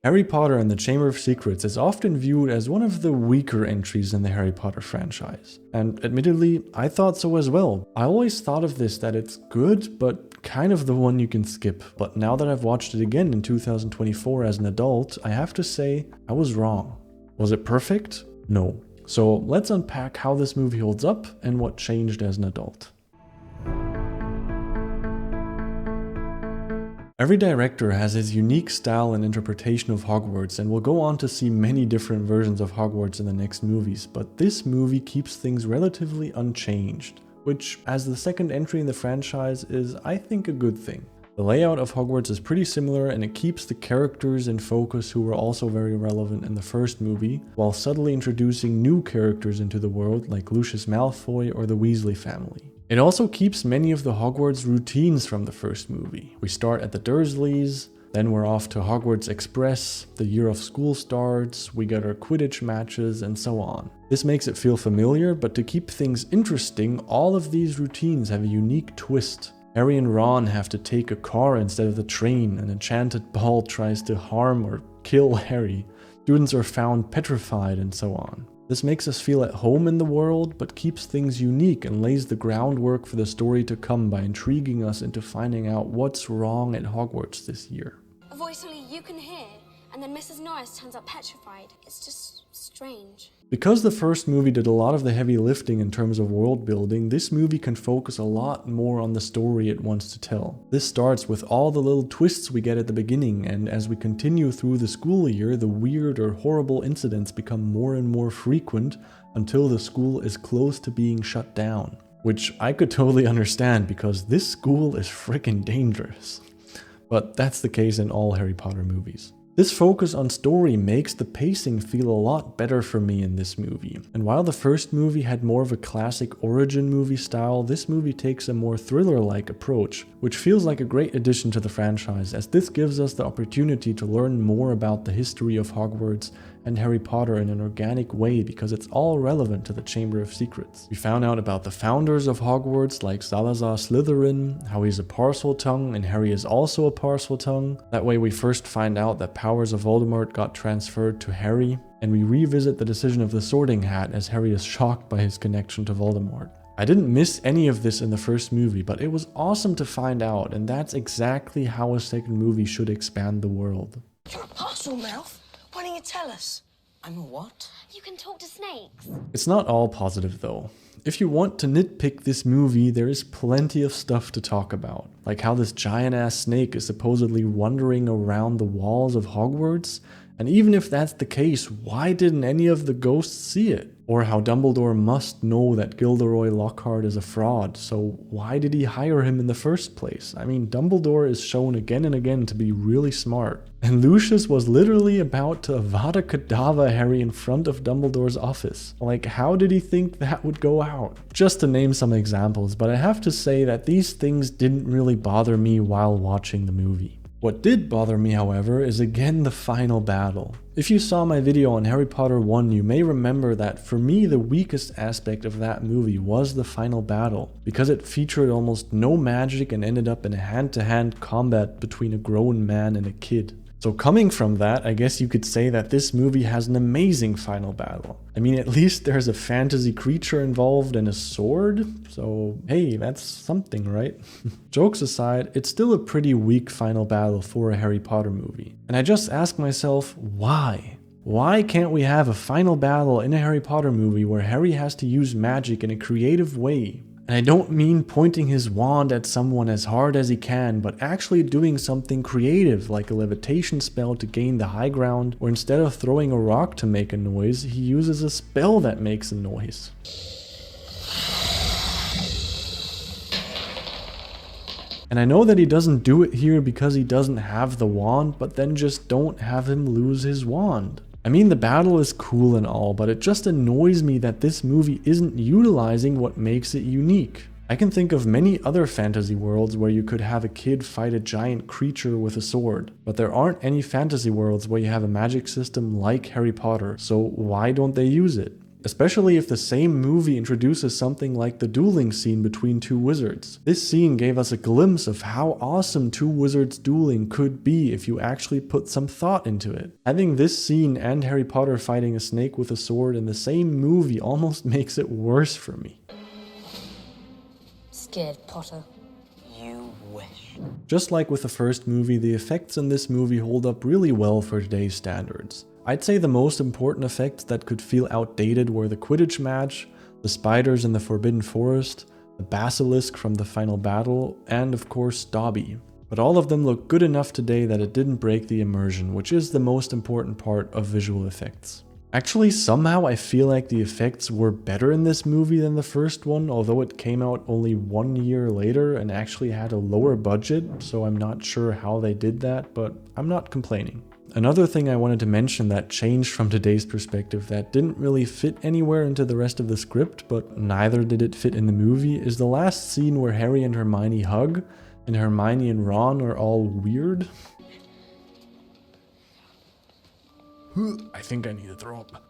Harry Potter and the Chamber of Secrets is often viewed as one of the weaker entries in the Harry Potter franchise. And admittedly, I thought so as well. I always thought of this that it's good, but kind of the one you can skip. But now that I've watched it again in 2024 as an adult, I have to say, I was wrong. Was it perfect? No. So let's unpack how this movie holds up and what changed as an adult. Every director has his unique style and interpretation of Hogwarts, and we'll go on to see many different versions of Hogwarts in the next movies, but this movie keeps things relatively unchanged, which, as the second entry in the franchise, is, I think, a good thing. The layout of Hogwarts is pretty similar, and it keeps the characters in focus who were also very relevant in the first movie, while subtly introducing new characters into the world like Lucius Malfoy or the Weasley family. It also keeps many of the Hogwarts routines from the first movie. We start at the Dursleys, then we're off to Hogwarts Express, the year of school starts, we get our Quidditch matches, and so on. This makes it feel familiar, but to keep things interesting, all of these routines have a unique twist. Harry and Ron have to take a car instead of the train, an enchanted ball tries to harm or kill Harry, students are found petrified, and so on. This makes us feel at home in the world, but keeps things unique and lays the groundwork for the story to come by intriguing us into finding out what's wrong at Hogwarts this year. A voice only you can hear, and then Mrs. Norris turns up petrified. It's just strange. Because the first movie did a lot of the heavy lifting in terms of world building, this movie can focus a lot more on the story it wants to tell. This starts with all the little twists we get at the beginning, and as we continue through the school year, the weird or horrible incidents become more and more frequent until the school is close to being shut down. Which I could totally understand because this school is freaking dangerous. But that's the case in all Harry Potter movies. This focus on story makes the pacing feel a lot better for me in this movie. And while the first movie had more of a classic origin movie style, this movie takes a more thriller-like approach, which feels like a great addition to the franchise, as this gives us the opportunity to learn more about the history of Hogwarts and Harry Potter in an organic way because it's all relevant to the Chamber of Secrets. We found out about the founders of Hogwarts like Salazar Slytherin, how he's a Parseltongue and Harry is also a Parseltongue. That way we first find out that powers of Voldemort got transferred to Harry, and we revisit the decision of the Sorting Hat as Harry is shocked by his connection to Voldemort. I didn't miss any of this in the first movie, but it was awesome to find out, and that's exactly how a second movie should expand the world. You're a parcel mouth? Why don't you tell us? I'm a what? You can talk to snakes. It's not all positive though. If you want to nitpick this movie, there is plenty of stuff to talk about. Like how this giant ass snake is supposedly wandering around the walls of Hogwarts. And even if that's the case, why didn't any of the ghosts see it? Or how Dumbledore must know that Gilderoy Lockhart is a fraud, so why did he hire him in the first place? I mean, Dumbledore is shown again and again to be really smart. And Lucius was literally about to Avada Kedavra Harry in front of Dumbledore's office. Like, how did he think that would go out? Just to name some examples, but I have to say that these things didn't really bother me while watching the movie. What did bother me, however, is again the final battle. If you saw my video on Harry Potter 1, you may remember that for me the weakest aspect of that movie was the final battle, because it featured almost no magic and ended up in a hand-to-hand combat between a grown man and a kid. So coming from that, I guess you could say that this movie has an amazing final battle. I mean, at least there's a fantasy creature involved and a sword, so hey, that's something, right? Jokes aside, it's still a pretty weak final battle for a Harry Potter movie. And I just ask myself, why? Why can't we have a final battle in a Harry Potter movie where Harry has to use magic in a creative way? And I don't mean pointing his wand at someone as hard as he can, but actually doing something creative like a levitation spell to gain the high ground, or instead of throwing a rock to make a noise, he uses a spell that makes a noise. And I know that he doesn't do it here because he doesn't have the wand, but then just don't have him lose his wand. I mean, the battle is cool and all, but it just annoys me that this movie isn't utilizing what makes it unique. I can think of many other fantasy worlds where you could have a kid fight a giant creature with a sword, but there aren't any fantasy worlds where you have a magic system like Harry Potter, so why don't they use it? especially if the same movie introduces something like the dueling scene between two wizards. This scene gave us a glimpse of how awesome two wizards dueling could be if you actually put some thought into it. Having this scene and Harry Potter fighting a snake with a sword in the same movie almost makes it worse for me. Scared, Potter? You wish. Just like with the first movie, the effects in this movie hold up really well for today's standards. I'd say the most important effects that could feel outdated were the Quidditch match, the spiders in the Forbidden Forest, the basilisk from the final battle, and of course Dobby. But all of them look good enough today that it didn't break the immersion, which is the most important part of visual effects. Actually, somehow I feel like the effects were better in this movie than the first one, although it came out only 1 year later and actually had a lower budget, so I'm not sure how they did that, but I'm not complaining. Another thing I wanted to mention that changed from today's perspective that didn't really fit anywhere into the rest of the script, but neither did it fit in the movie, is the last scene where Harry and Hermione hug, and Hermione and Ron are all weird. I think I need to throw up.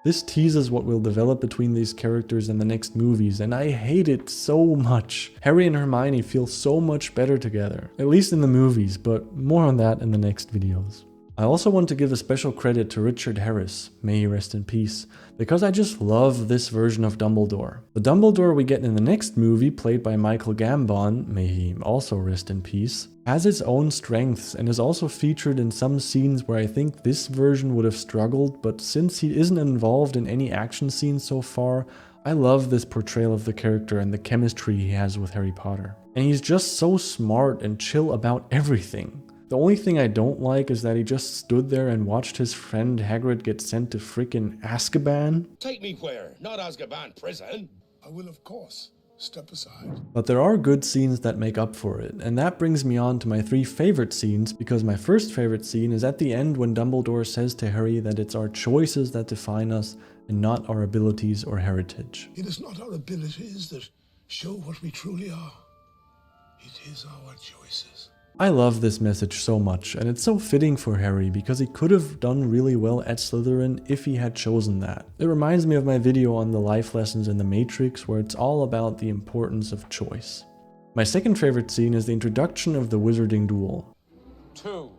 This teases what will develop between these characters in the next movies, and I hate it so much. Harry and Hermione feel so much better together, at least in the movies, but more on that in the next videos. I also want to give a special credit to Richard Harris, may he rest in peace, because I just love this version of Dumbledore. The Dumbledore we get in the next movie, played by Michael Gambon, may he also rest in peace, has its own strengths and is also featured in some scenes where I think this version would have struggled, but since he isn't involved in any action scenes so far, I love this portrayal of the character and the chemistry he has with Harry Potter. And he's just so smart and chill about everything. The only thing I don't like is that he just stood there and watched his friend Hagrid get sent to frickin' Azkaban. Take me where? Not Azkaban prison. I will, of course, step aside. But there are good scenes that make up for it, and that brings me on to my 3 favorite scenes, because my first favorite scene is at the end when Dumbledore says to Harry that it's our choices that define us and not our abilities or heritage. It is not our abilities that show what we truly are. It is our choices. I love this message so much, and it's so fitting for Harry because he could have done really well at Slytherin if he had chosen that. It reminds me of my video on the life lessons in the Matrix, where it's all about the importance of choice. My second favorite scene is the introduction of the wizarding duel. 2.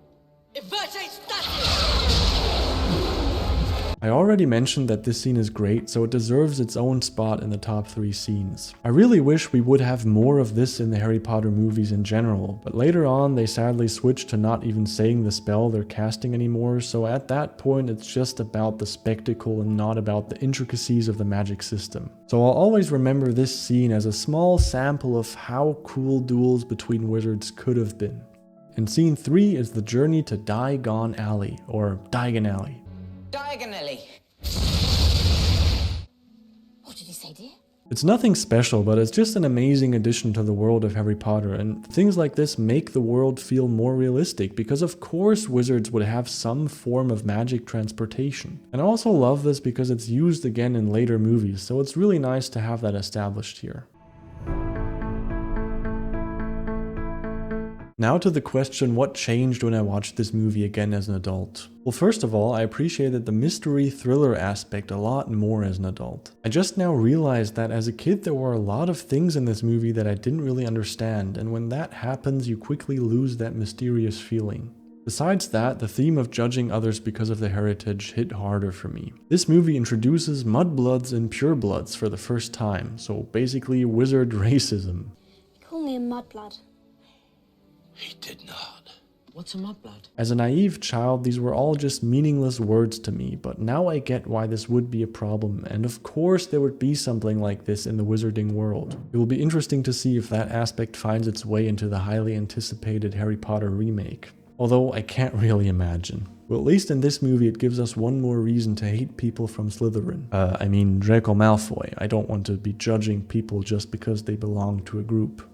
I already mentioned that this scene is great, so it deserves its own spot in the top 3 scenes. I really wish we would have more of this in the Harry Potter movies in general, but later on they sadly switched to not even saying the spell they're casting anymore, so at that point it's just about the spectacle and not about the intricacies of the magic system. So I'll always remember this scene as a small sample of how cool duels between wizards could have been. And scene 3 is the journey to Diagon Alley, or Diagon Alley. Diagonally. What did he say, dear? It's nothing special, but it's just an amazing addition to the world of Harry Potter, and things like this make the world feel more realistic, because of course wizards would have some form of magic transportation. And I also love this because it's used again in later movies, so it's really nice to have that established here. Now to the question, what changed when I watched this movie again as an adult? Well, first of all, I appreciated the mystery thriller aspect a lot more as an adult. I just now realized that as a kid there were a lot of things in this movie that I didn't really understand, and when that happens you quickly lose that mysterious feeling. Besides that, the theme of judging others because of their heritage hit harder for me. This movie introduces mudbloods and purebloods for the first time, so basically wizard racism. Call me a mudblood. He did not. What's a mudblood? As a naive child, these were all just meaningless words to me, but now I get why this would be a problem, and of course there would be something like this in the wizarding world. It will be interesting to see if that aspect finds its way into the highly anticipated Harry Potter remake. Although I can't really imagine. Well, at least in this movie it gives us one more reason to hate people from Slytherin. I mean Draco Malfoy. I don't want to be judging people just because they belong to a group.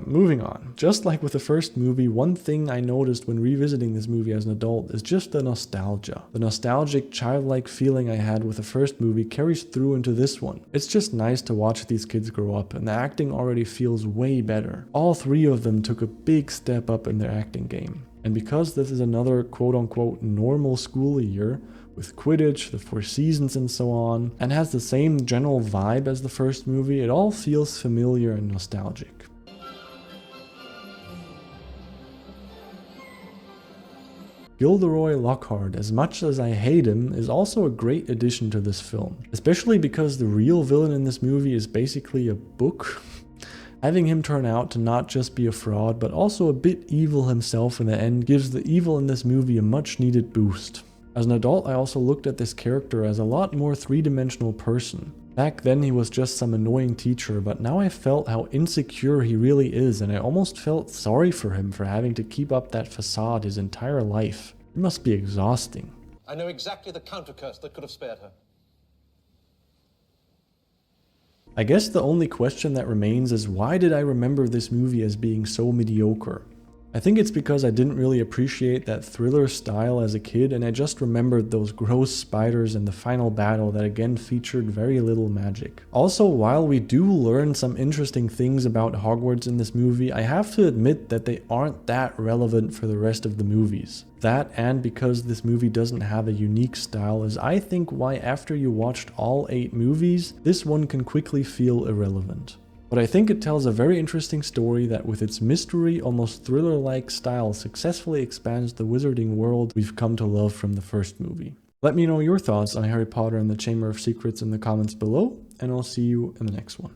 Moving on. Just like with the first movie, one thing I noticed when revisiting this movie as an adult is just the nostalgia. The nostalgic, childlike feeling I had with the first movie carries through into this one. It's just nice to watch these kids grow up, and the acting already feels way better. All 3 of them took a big step up in their acting game. And because this is another quote-unquote normal school year, with Quidditch, the Four Seasons and so on, and has the same general vibe as the first movie, it all feels familiar and nostalgic. Gilderoy Lockhart, as much as I hate him, is also a great addition to this film, especially because the real villain in this movie is basically a book. Having him turn out to not just be a fraud, but also a bit evil himself in the end gives the evil in this movie a much needed boost. As an adult, I also looked at this character as a lot more three-dimensional person. Back then he was just some annoying teacher, but now I felt how insecure he really is, and I almost felt sorry for him for having to keep up that facade his entire life. It must be exhausting. I know exactly the counter curse that could have spared her. I guess the only question that remains is, why did I remember this movie as being so mediocre? I think it's because I didn't really appreciate that thriller style as a kid, and I just remembered those gross spiders in the final battle that again featured very little magic. Also, while we do learn some interesting things about Hogwarts in this movie, I have to admit that they aren't that relevant for the rest of the movies. That, and because this movie doesn't have a unique style, is I think why after you watched all 8 movies, this one can quickly feel irrelevant. But I think it tells a very interesting story that with its mystery, almost thriller-like style successfully expands the wizarding world we've come to love from the first movie. Let me know your thoughts on Harry Potter and the Chamber of Secrets in the comments below, and I'll see you in the next one.